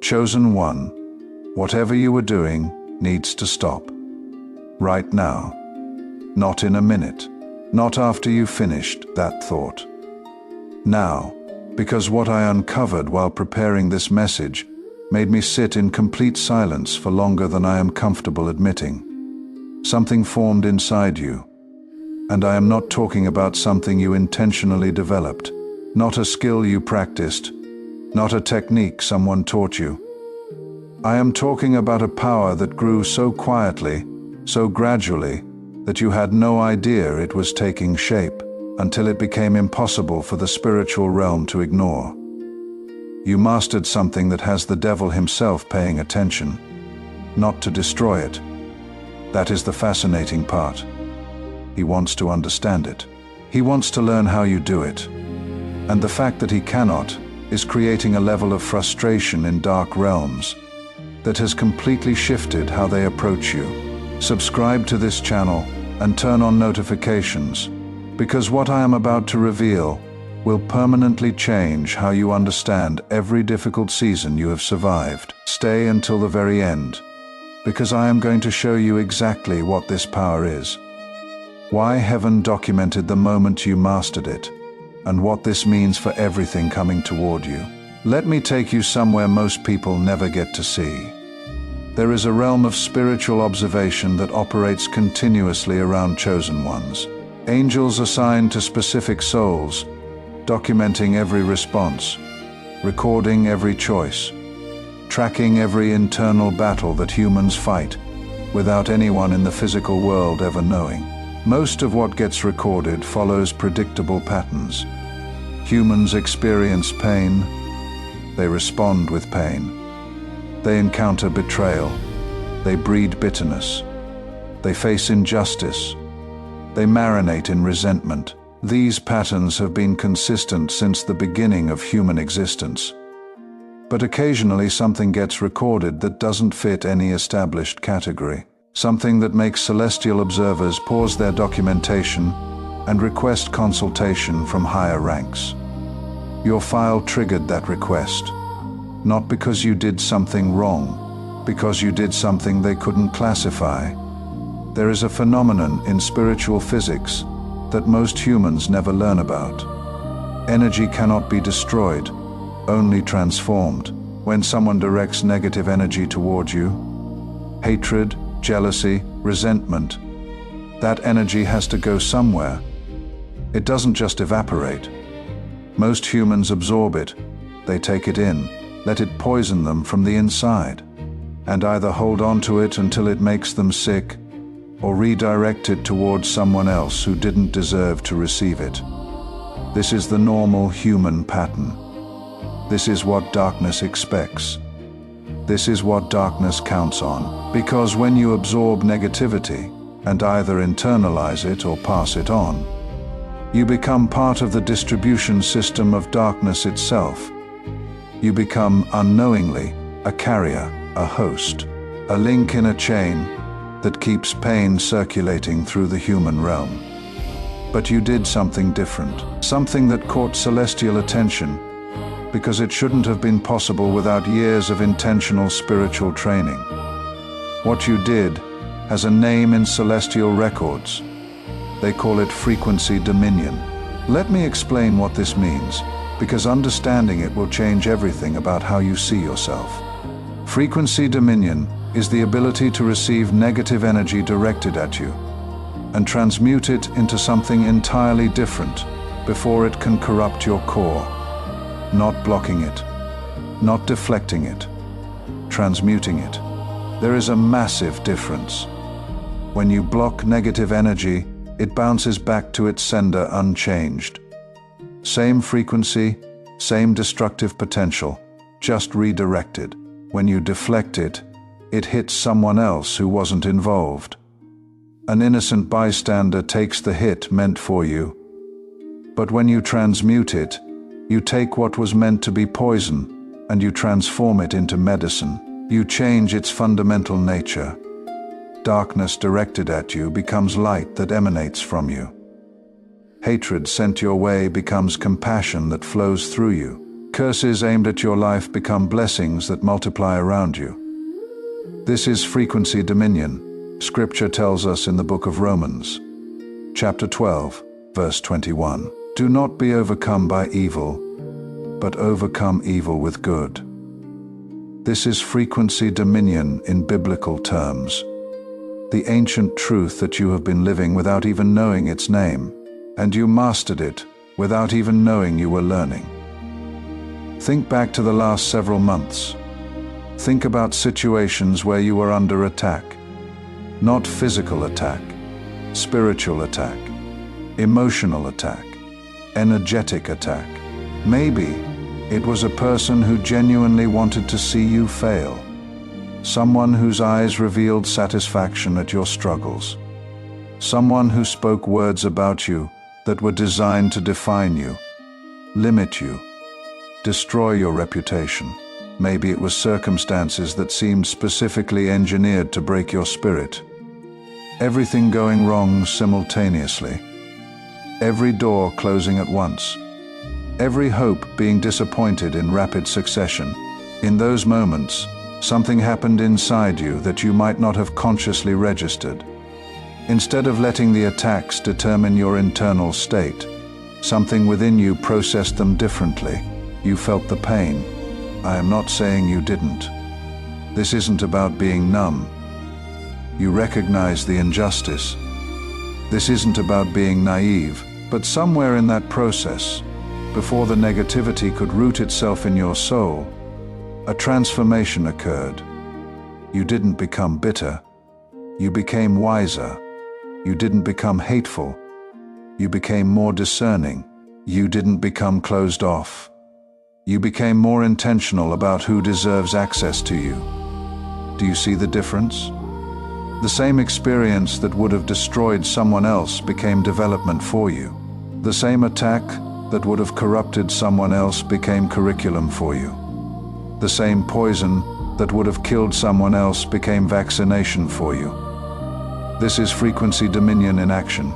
Chosen one, whatever you were doing needs to stop. Right now. Not in a minute. Not after you finished that thought. Now, because what I uncovered while preparing this message made me sit in complete silence for longer than I am comfortable admitting. Something formed inside you. And I am not talking about something you intentionally developed, not a skill you practiced, not a technique someone taught you. I am talking about a power that grew so quietly, so gradually, that you had no idea it was taking shape until it became impossible for the spiritual realm to ignore. You mastered something that has the devil himself paying attention, not to destroy it. That is the fascinating part. He wants to understand it. He wants to learn how you do it. And the fact that he cannot is creating a level of frustration in dark realms that has completely shifted how they approach you. Subscribe to this channel and turn on notifications, because what I am about to reveal will permanently change how you understand every difficult season you have survived. Stay until the very end, because I am going to show you exactly what this power is, why heaven documented the moment you mastered it, and what this means for everything coming toward you. Let me take you somewhere most people never get to see. There is a realm of spiritual observation that operates continuously around chosen ones. Angels assigned to specific souls, documenting every response, recording every choice, tracking every internal battle that humans fight, without anyone in the physical world ever knowing. Most of what gets recorded follows predictable patterns. Humans experience pain, they respond with pain. They encounter betrayal, they breed bitterness, they face injustice, they marinate in resentment. These patterns have been consistent since the beginning of human existence. But occasionally something gets recorded that doesn't fit any established category. Something that makes celestial observers pause their documentation and request consultation from higher ranks. Your file triggered that request. Not because you did something wrong, because you did something they couldn't classify. There is a phenomenon in spiritual physics that most humans never learn about. Energy cannot be destroyed, only transformed. When someone directs negative energy toward you, hatred, jealousy, resentment, that energy has to go somewhere. It doesn't just evaporate. Most humans absorb it, they take it in, let it poison them from the inside, and either hold on to it until it makes them sick, or redirect it towards someone else who didn't deserve to receive it. This is the normal human pattern. This is what darkness expects. This is what darkness counts on. Because when you absorb negativity and either internalize it or pass it on, you become part of the distribution system of darkness itself. You become unknowingly a carrier, a host, a link in a chain that keeps pain circulating through the human realm. But you did something different, something that caught celestial attention, because it shouldn't have been possible without years of intentional spiritual training. What you did has a name in celestial records. They call it frequency dominion. Let me explain what this means, because understanding it will change everything about how you see yourself. Frequency dominion is the ability to receive negative energy directed at you and transmute it into something entirely different before it can corrupt your core. Not blocking it, not deflecting it, transmuting it. There is a massive difference. When you block negative energy, it bounces back to its sender unchanged. Same frequency, same destructive potential, just redirected. When you deflect it, it hits someone else who wasn't involved. An innocent bystander takes the hit meant for you. But when you transmute it, you take what was meant to be poison and you transform it into medicine. You change its fundamental nature. Darkness directed at you becomes light that emanates from you. Hatred sent your way becomes compassion that flows through you. Curses aimed at your life become blessings that multiply around you. This is frequency dominion. Scripture tells us in the book of Romans, chapter 12, verse 21. Do not be overcome by evil, but overcome evil with good. This is frequency dominion in biblical terms. The ancient truth that you have been living without even knowing its name, and you mastered it without even knowing you were learning. Think back to the last several months. Think about situations where you were under attack. Not physical attack, spiritual attack, emotional attack, energetic attack. Maybe it was a person who genuinely wanted to see you fail. Someone whose eyes revealed satisfaction at your struggles. Someone who spoke words about you that were designed to define you, limit you, destroy your reputation. Maybe it was circumstances that seemed specifically engineered to break your spirit. Everything going wrong simultaneously. Every door closing at once. Every hope being disappointed in rapid succession. In those moments, something happened inside you that you might not have consciously registered. Instead of letting the attacks determine your internal state, something within you processed them differently. You felt the pain. I am not saying you didn't. This isn't about being numb. You recognize the injustice. This isn't about being naive, but somewhere in that process, before the negativity could root itself in your soul, a transformation occurred. You didn't become bitter. You became wiser. You didn't become hateful. You became more discerning. You didn't become closed off. You became more intentional about who deserves access to you. Do you see the difference? The same experience that would have destroyed someone else became development for you. The same attack that would have corrupted someone else became curriculum for you. The same poison that would have killed someone else became vaccination for you. This is frequency dominion in action.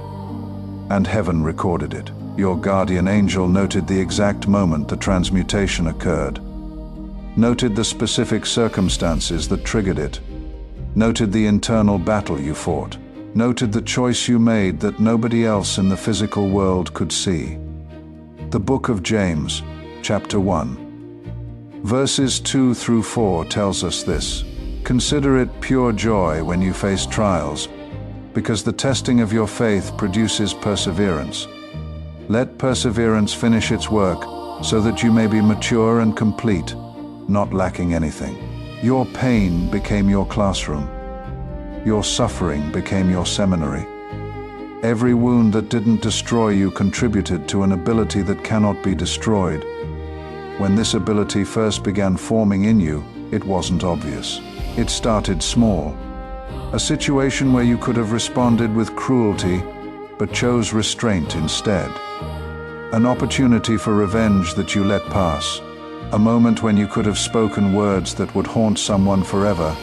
And heaven recorded it. Your guardian angel noted the exact moment the transmutation occurred. Noted the specific circumstances that triggered it. Noted the internal battle you fought. Noted the choice you made that nobody else in the physical world could see. The book of James, chapter 1, verses 2 through 4 tells us this. Consider it pure joy when you face trials, because the testing of your faith produces perseverance. Let perseverance finish its work, so that you may be mature and complete, not lacking anything. Your pain became your classroom. Your suffering became your seminary. Every wound that didn't destroy you contributed to an ability that cannot be destroyed. When this ability first began forming in you, it wasn't obvious. It started small. A situation where you could have responded with cruelty, but chose restraint instead. An opportunity for revenge that you let pass. A moment when you could have spoken words that would haunt someone forever,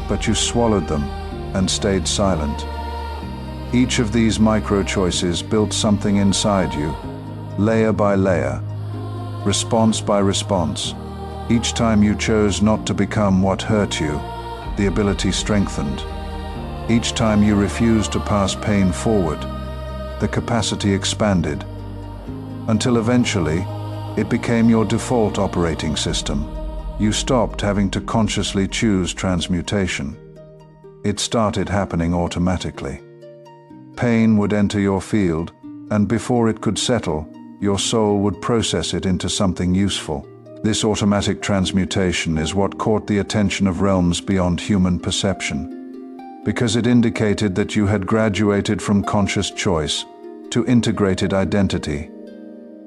but you swallowed them and stayed silent. Each of these micro-choices built something inside you, layer by layer, response by response. Each time you chose not to become what hurt you, the ability strengthened. Each time you refused to pass pain forward, the capacity expanded, until eventually, it became your default operating system. You stopped having to consciously choose transmutation. It started happening automatically. Pain would enter your field, and before it could settle, your soul would process it into something useful. This automatic transmutation is what caught the attention of realms beyond human perception, because it indicated that you had graduated from conscious choice to integrated identity.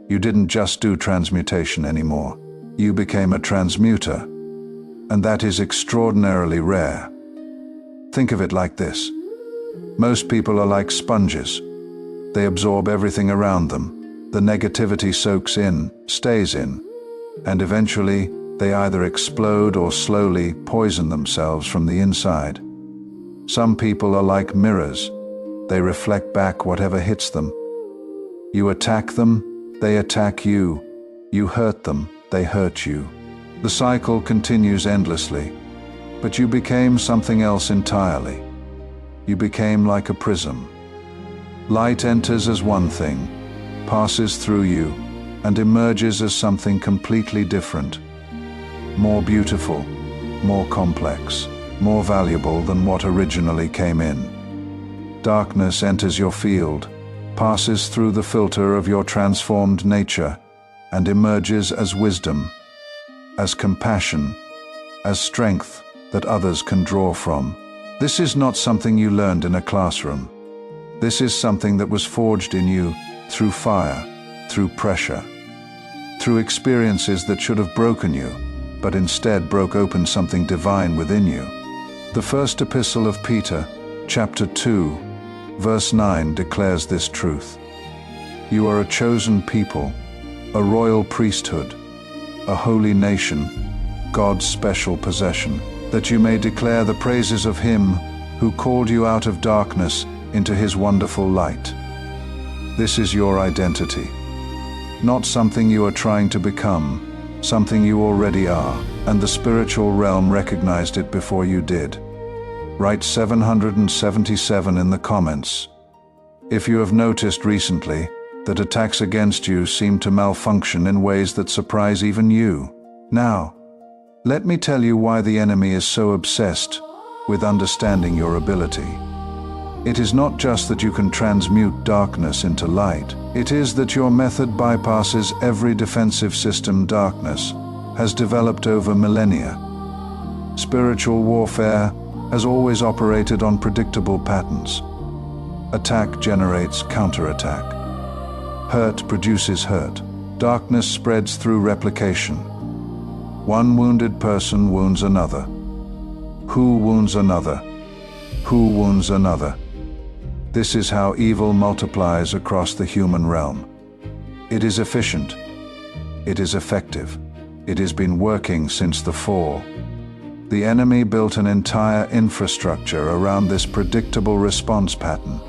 You didn't just do transmutation anymore. You became a transmuter, and that is extraordinarily rare. Think of it like this. Most people are like sponges. They absorb everything around them. The negativity soaks in, stays in, and eventually they either explode or slowly poison themselves from the inside. Some people are like mirrors. They reflect back whatever hits them. You attack them, they attack you. You hurt them, they hurt you. The cycle continues endlessly, but you became something else entirely. You became like a prism. Light enters as one thing, passes through you, and emerges as something completely different. More beautiful, more complex, more valuable than what originally came in. Darkness enters your field, passes through the filter of your transformed nature, and emerges as wisdom, as compassion, as strength that others can draw from. This is not something you learned in a classroom. This is something that was forged in you through fire, through pressure, through experiences that should have broken you, but instead broke open something divine within you. The first epistle of Peter, chapter 2, verse 9 declares this truth. You are a chosen people, a royal priesthood, a holy nation, God's special possession, that you may declare the praises of Him who called you out of darkness into His wonderful light. This is your identity. Not something you are trying to become, something you already are, and the spiritual realm recognized it before you did. Write 777 in the comments. If you have noticed recently that attacks against you seem to malfunction in ways that surprise even you. Now, let me tell you why the enemy is so obsessed with understanding your ability. It is not just that you can transmute darkness into light. It is that your method bypasses every defensive system darkness has developed over millennia. Spiritual warfare has always operated on predictable patterns. Attack generates counterattack. Hurt produces hurt. Darkness spreads through replication. One wounded person wounds another. Who wounds another? Who wounds another? This is how evil multiplies across the human realm. It is efficient. It is effective. It has been working since the fall. The enemy built an entire infrastructure around this predictable response pattern.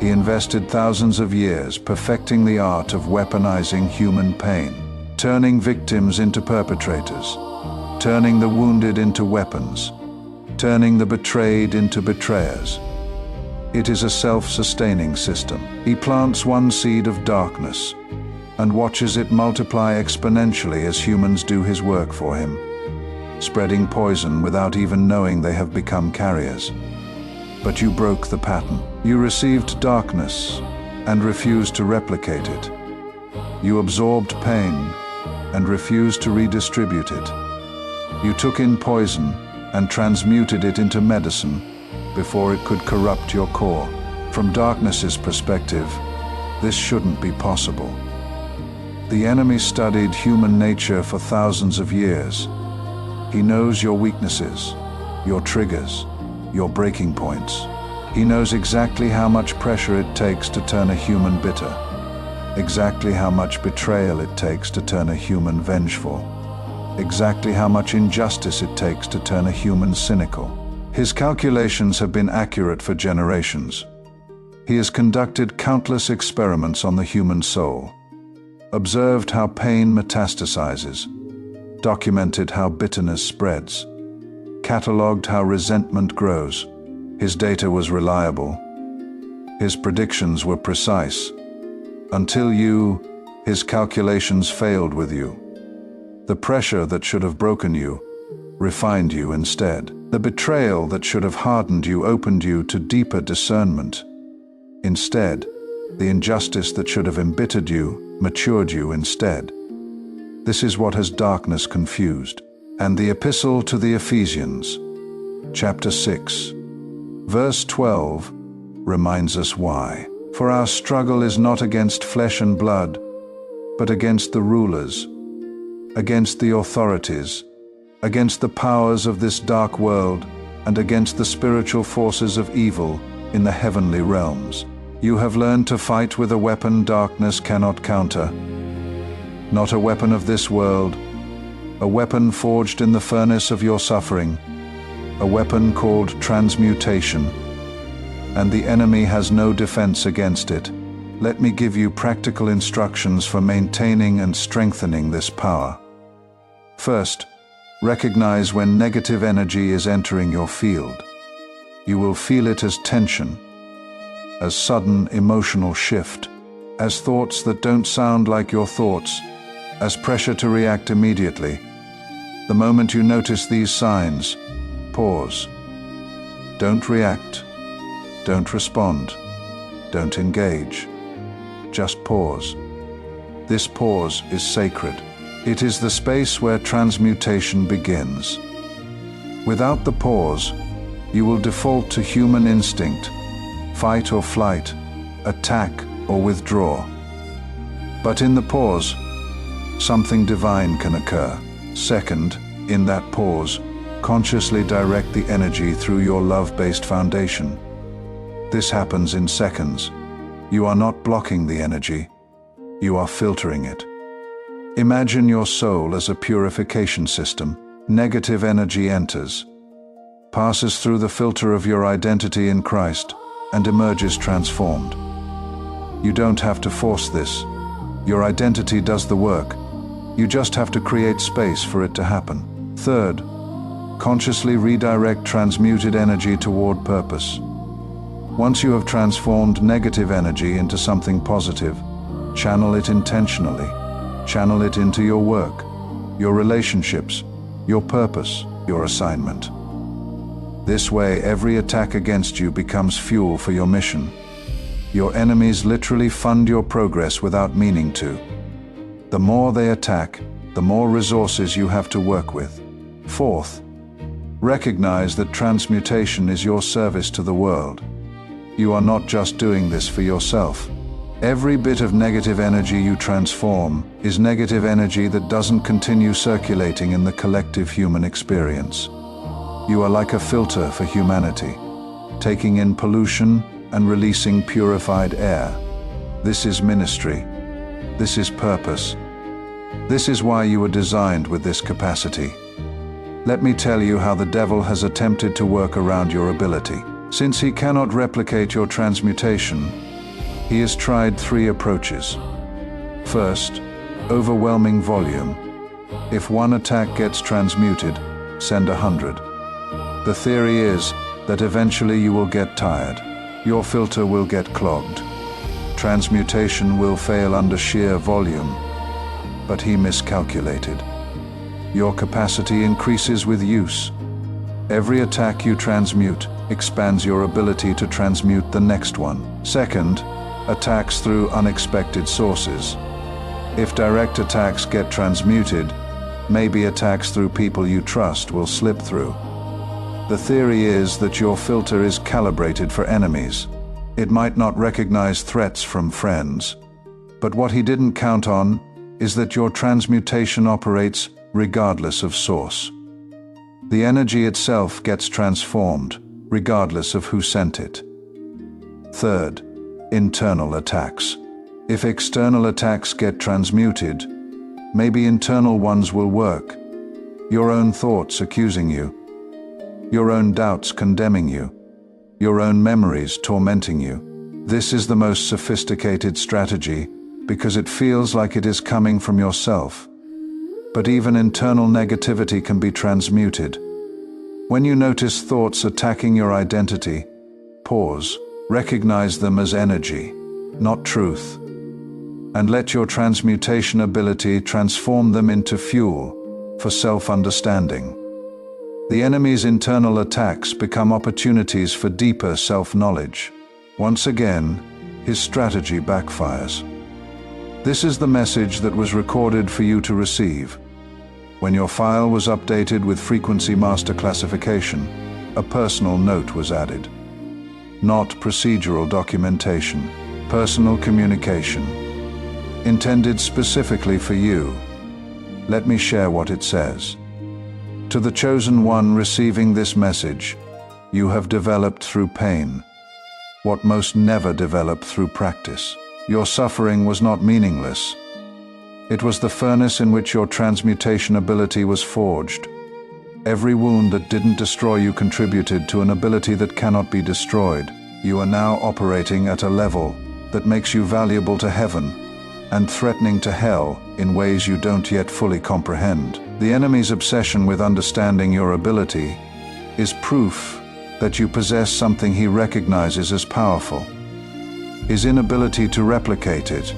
He invested thousands of years perfecting the art of weaponizing human pain, turning victims into perpetrators, turning the wounded into weapons, turning the betrayed into betrayers. It is a self-sustaining system. He plants one seed of darkness and watches it multiply exponentially as humans do his work for him, spreading poison without even knowing they have become carriers. But you broke the pattern. You received darkness and refused to replicate it. You absorbed pain and refused to redistribute it. You took in poison and transmuted it into medicine before it could corrupt your core. From darkness's perspective, this shouldn't be possible. The enemy studied human nature for thousands of years. He knows your weaknesses, your triggers, your breaking points. He knows exactly how much pressure it takes to turn a human bitter, exactly how much betrayal it takes to turn a human vengeful, exactly how much injustice it takes to turn a human cynical. His calculations have been accurate for generations. He has conducted countless experiments on the human soul, observed how pain metastasizes, documented how bitterness spreads, cataloged how resentment grows. His data was reliable. His predictions were precise. Until his calculations failed with you. The pressure that should have broken you refined you instead. The betrayal that should have hardened you opened you to deeper discernment. Instead, the injustice that should have embittered you matured you instead. This is what has darkness confused. And the Epistle to the Ephesians, chapter 6, verse 12, reminds us why. For our struggle is not against flesh and blood, but against the rulers, against the authorities, against the powers of this dark world, and against the spiritual forces of evil in the heavenly realms. You have learned to fight with a weapon darkness cannot counter. Not a weapon of this world, a weapon forged in the furnace of your suffering, a weapon called transmutation, and the enemy has no defense against it. let me give you practical instructions for maintaining and strengthening this power. First, recognize when negative energy is entering your field. You will feel it as tension, as sudden emotional shift, as thoughts that don't sound like your thoughts, as pressure to react immediately. The moment you notice these signs, pause. Don't react. Don't respond. Don't engage. Just pause. This pause is sacred. It is the space where transmutation begins. Without the pause, you will default to human instinct, fight or flight, attack or withdraw. But in the pause, something divine can occur. Second, in that pause, consciously direct the energy through your love-based foundation. This happens in seconds. You are not blocking the energy, you are filtering it. Imagine your soul as a purification system. Negative energy enters, passes through the filter of your identity in Christ, and emerges transformed. You don't have to force this. Your identity does the work. You just have to create space for it to happen. Third, consciously redirect transmuted energy toward purpose. Once you have transformed negative energy into something positive, channel it intentionally. Channel it into your work, your relationships, your purpose, your assignment. This way, every attack against you becomes fuel for your mission. Your enemies literally fund your progress without meaning to. The more they attack, the more resources you have to work with. Fourth, recognize that transmutation is your service to the world. You are not just doing this for yourself. Every bit of negative energy you transform is negative energy that doesn't continue circulating in the collective human experience. You are like a filter for humanity, taking in pollution and releasing purified air. This is ministry. This is purpose. This is why you were designed with this capacity. Let me tell you how the devil has attempted to work around your ability. Since he cannot replicate your transmutation, he has tried 3 approaches. First, overwhelming volume. If one attack gets transmuted, send 100. The theory is that eventually you will get tired. Your filter will get clogged. Transmutation will fail under sheer volume. But he miscalculated. Your capacity increases with use. Every attack you transmute expands your ability to transmute the next one. Second, attacks through unexpected sources. If direct attacks get transmuted, maybe attacks through people you trust will slip through. The theory is that your filter is calibrated for enemies. It might not recognize threats from friends, but what he didn't count on is that your transmutation operates regardless of source. The energy itself gets transformed, regardless of who sent it. Third, internal attacks. If external attacks get transmuted, maybe internal ones will work. Your own thoughts accusing you, your own doubts condemning you, your own memories tormenting you. This is the most sophisticated strategy because it feels like it is coming from yourself. But even internal negativity can be transmuted. When you notice thoughts attacking your identity, pause. Recognize them as energy, not truth, and let your transmutation ability transform them into fuel for self-understanding. The enemy's internal attacks become opportunities for deeper self-knowledge. Once again, his strategy backfires. This is the message that was recorded for you to receive. When your file was updated with frequency master classification, a personal note was added. Not procedural documentation, personal communication, intended specifically for you. Let me share what it says. To the chosen one receiving this message, you have developed through pain what most never develop through practice. Your suffering was not meaningless. It was the furnace in which your transmutation ability was forged. Every wound that didn't destroy you contributed to an ability that cannot be destroyed. You are now operating at a level that makes you valuable to heaven and threatening to hell in ways you don't yet fully comprehend. The enemy's obsession with understanding your ability is proof that you possess something he recognizes as powerful. His inability to replicate it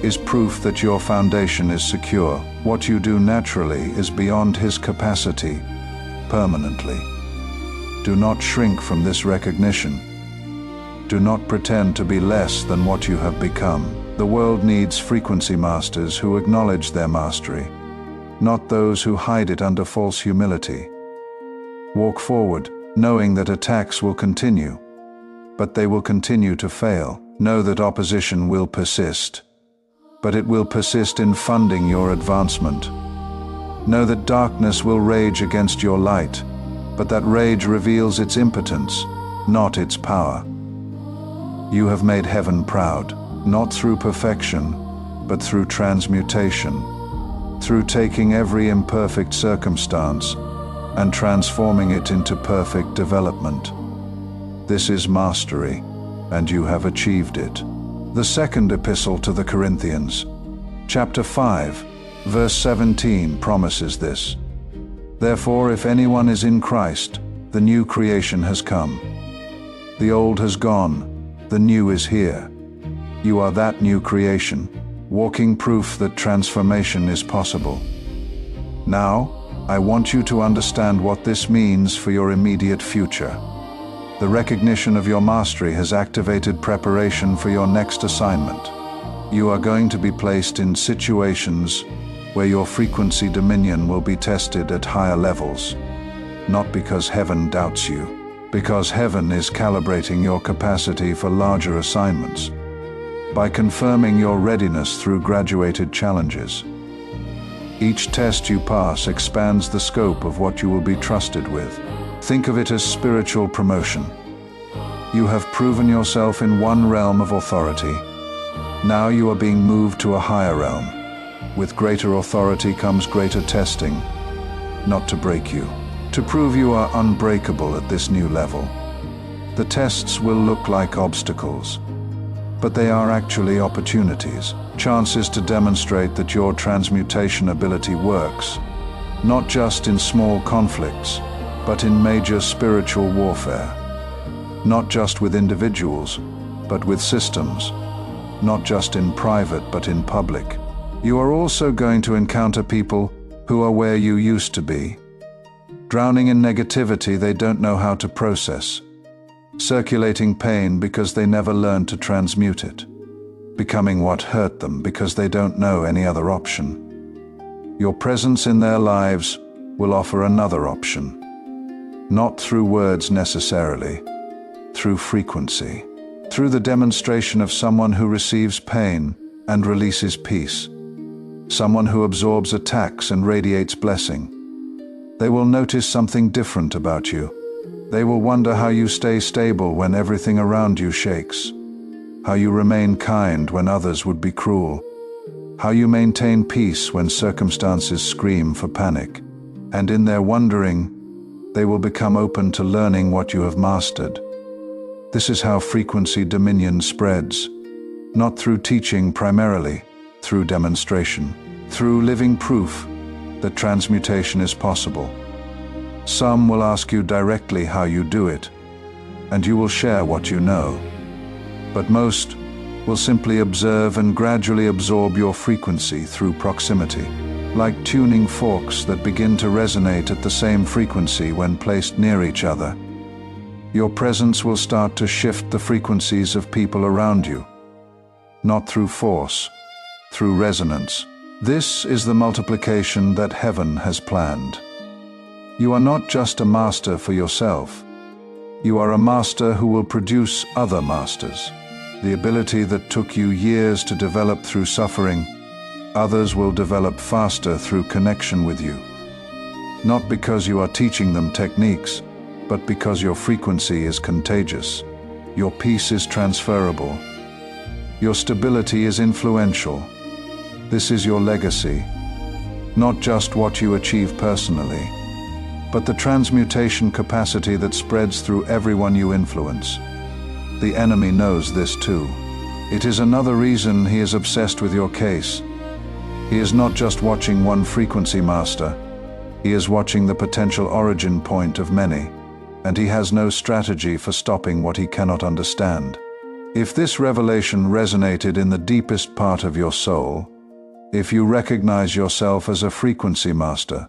is proof that your foundation is secure. What you do naturally is beyond his capacity permanently. Do not shrink from this recognition. Do not pretend to be less than what you have become. The world needs frequency masters who acknowledge their mastery, not those who hide it under false humility. Walk forward, knowing that attacks will continue, but they will continue to fail. Know that opposition will persist, but it will persist in funding your advancement. Know that darkness will rage against your light, but that rage reveals its impotence, not its power. You have made heaven proud, not through perfection, but through transmutation, through taking every imperfect circumstance and transforming it into perfect development. This is mastery, and you have achieved it. The second epistle to the Corinthians, chapter 5, verse 17 promises this. Therefore, if anyone is in Christ, the new creation has come. The old has gone, the new is here. You are that new creation, walking proof that transformation is possible. Now, I want you to understand what this means for your immediate future. The recognition of your mastery has activated preparation for your next assignment. You are going to be placed in situations where your frequency dominion will be tested at higher levels, not because heaven doubts you, because heaven is calibrating your capacity for larger assignments, by confirming your readiness through graduated challenges. Each test you pass expands the scope of what you will be trusted with. Think of it as spiritual promotion. You have proven yourself in one realm of authority. Now you are being moved to a higher realm. With greater authority comes greater testing, not to break you, to prove you are unbreakable at this new level. The tests will look like obstacles, but they are actually opportunities, chances to demonstrate that your transmutation ability works, not just in small conflicts, but in major spiritual warfare. Not just with individuals, but with systems. Not just in private, but in public. You are also going to encounter people who are where you used to be, drowning in negativity they don't know how to process, circulating pain because they never learned to transmute it, becoming what hurt them because they don't know any other option. Your presence in their lives will offer another option, not through words necessarily, through frequency, through the demonstration of someone who receives pain and releases peace, someone who absorbs attacks and radiates blessing. They will notice something different about you. They will wonder how you stay stable when everything around you shakes, how you remain kind when others would be cruel, how you maintain peace when circumstances scream for panic. And in their wondering, they will become open to learning what you have mastered. This is how frequency dominion spreads, not through teaching primarily, through demonstration, through living proof that transmutation is possible. Some will ask you directly how you do it, and you will share what you know. But most will simply observe and gradually absorb your frequency through proximity, like tuning forks that begin to resonate at the same frequency when placed near each other. Your presence will start to shift the frequencies of people around you, not through force, through resonance. This is the multiplication that heaven has planned. You are not just a master for yourself. You are a master who will produce other masters. The ability that took you years to develop through suffering, others will develop faster through connection with you. Not because you are teaching them techniques, but because your frequency is contagious. Your peace is transferable. Your stability is influential. This is your legacy, not just what you achieve personally, but the transmutation capacity that spreads through everyone you influence. The enemy knows this too. It is another reason he is obsessed with your case. He is not just watching one frequency master, he is watching the potential origin point of many, and he has no strategy for stopping what he cannot understand. If this revelation resonated in the deepest part of your soul, if you recognize yourself as a frequency master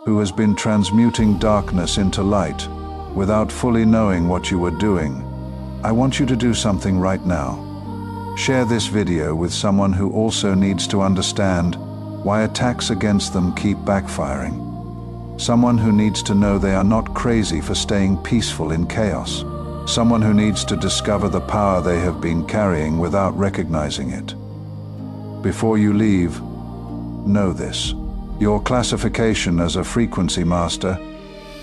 who has been transmuting darkness into light without fully knowing what you were doing, I want you to do something right now. Share this video with someone who also needs to understand why attacks against them keep backfiring. Someone who needs to know they are not crazy for staying peaceful in chaos. Someone who needs to discover the power they have been carrying without recognizing it. Before you leave, know this. Your classification as a frequency master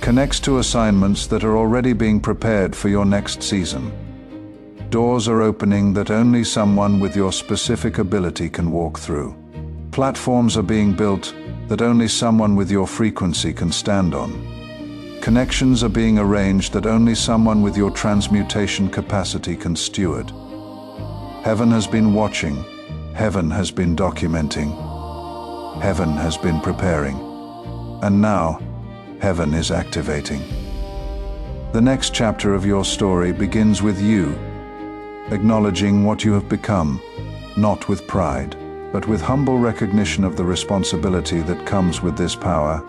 connects to assignments that are already being prepared for your next season. Doors are opening that only someone with your specific ability can walk through. Platforms are being built that only someone with your frequency can stand on. Connections are being arranged that only someone with your transmutation capacity can steward. Heaven has been watching. Heaven has been documenting. Heaven has been preparing. And now, heaven is activating. The next chapter of your story begins with you, acknowledging what you have become, not with pride, but with humble recognition of the responsibility that comes with this power.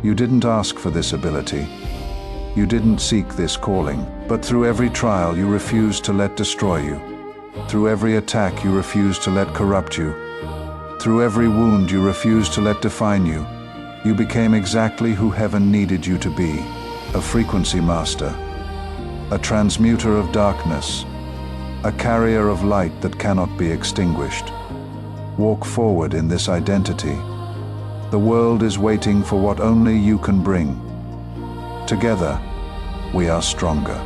You didn't ask for this ability. You didn't seek this calling, but through every trial you refused to let destroy you. Through every attack you refused to let corrupt you. Through every wound you refused to let define you. You became exactly who heaven needed you to be, a frequency master, a transmuter of darkness, a carrier of light that cannot be extinguished. Walk forward in this identity. The world is waiting for what only you can bring. Together, we are stronger.